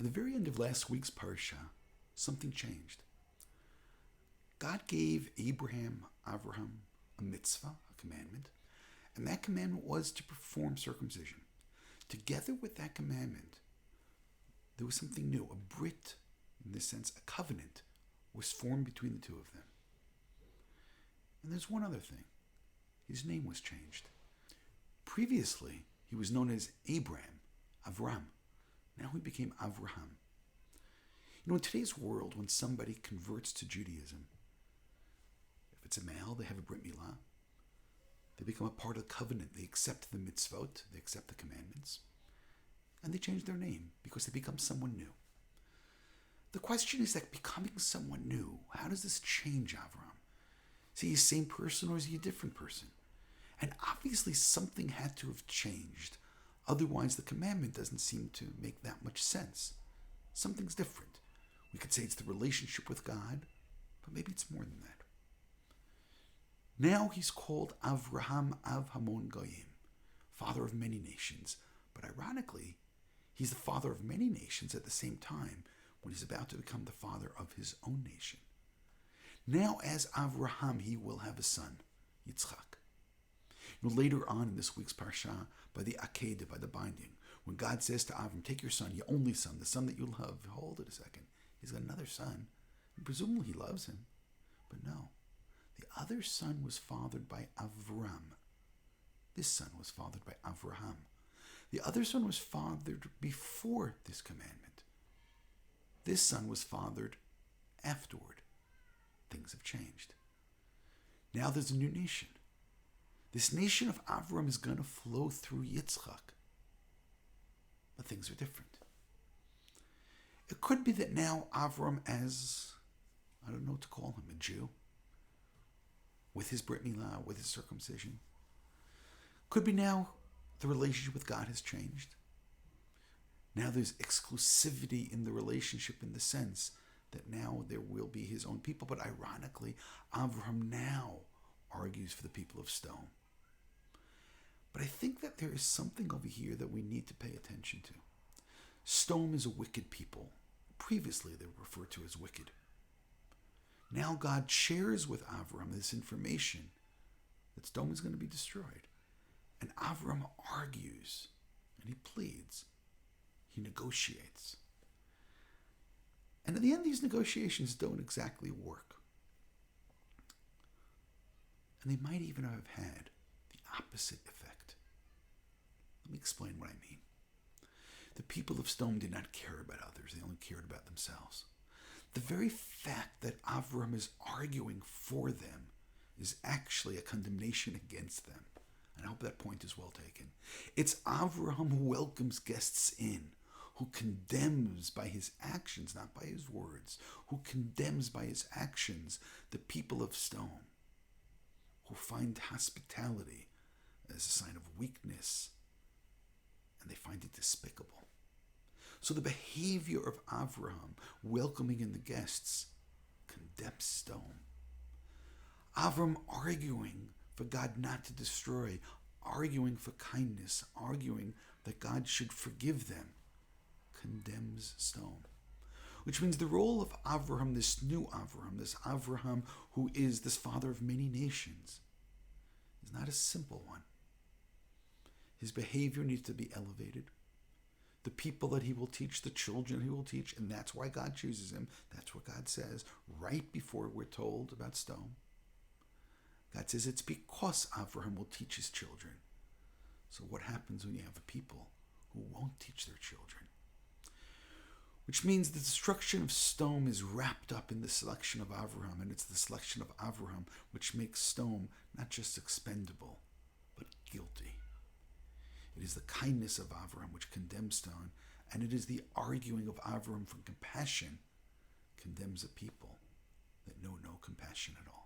the very end of last week's Parashat, something changed. God gave Avraham, a mitzvah, a commandment, and that commandment was to perform circumcision. Together with that commandment, there was something new. A brit, in this sense, a covenant, was formed between the two of them. And there's one other thing. His name was changed. Previously, he was known as Avraham. Now he became Avraham. In today's world, when somebody converts to Judaism, if it's a male, they have a brit milah. They become a part of the covenant. They accept the mitzvot, they accept the commandments, and they change their name because they become someone new. The question is that becoming someone new, how does this change Avraham? Is he the same person or is he a different person? And obviously something had to have changed. Otherwise the commandment doesn't seem to make that much sense. Something's different. We could say it's the relationship with God, but maybe it's more than that. Now he's called Avraham Av Hamon Goyim, father of many nations. But ironically, he's the father of many nations at the same time when he's about to become the father of his own nation. Now as Avraham, he will have a son, Yitzchak. Later on in this week's Parsha, by the Akedah, by the binding, when God says to Avram, take your son, your only son, the son that you love, hold it a second. He's got another son, and presumably he loves him. But no, the other son was fathered by Avram. This son was fathered by Avraham. The other son was fathered before this commandment. This son was fathered afterward. Things have changed. Now there's a new nation. This nation of Avraham is going to flow through Yitzchak. But things are different. It could be that now Avraham, as, I don't know what to call him, a Jew, with his Brit Milah, with his circumcision, could be now the relationship with God has changed. Now there's exclusivity in the relationship in the sense that now there will be his own people. But ironically, Avraham now argues for the people of stone. But I think that there is something over here that we need to pay attention to. Sodom is a wicked people. Previously, they were referred to as wicked. Now God shares with Avraham this information that Sodom is going to be destroyed. And Avraham argues, and he pleads, he negotiates. And in the end, these negotiations don't exactly work. And they might even have had the opposite effect. Let me explain what I mean. The people of Sodom did not care about others. They only cared about themselves. The very fact that Avraham is arguing for them is actually a condemnation against them. And I hope that point is well taken. It's Avraham who welcomes guests in, who condemns by his actions, not by his words, who condemns by his actions the people of Sodom, who find hospitality as a sign of weakness, and they find it despicable. So the behavior of Avraham, welcoming in the guests, condemns Sodom. Avraham arguing for God not to destroy, arguing for kindness, arguing that God should forgive them, condemns Sodom. Which means the role of Avraham, this new Avraham, this Avraham who is this father of many nations, is not a simple one. His behavior needs to be elevated. The people that he will teach, the children he will teach, and that's why God chooses him. That's what God says right before we're told about Sodom. God says it's because Avraham will teach his children. So what happens when you have a people who won't teach their children? Which means the destruction of Sodom is wrapped up in the selection of Avraham, and it's the selection of Avraham which makes Sodom not just expendable, but guilty. It is the kindness of Avraham which condemns Sodom, and it is the arguing of Avraham from compassion condemns a people that know no compassion at all.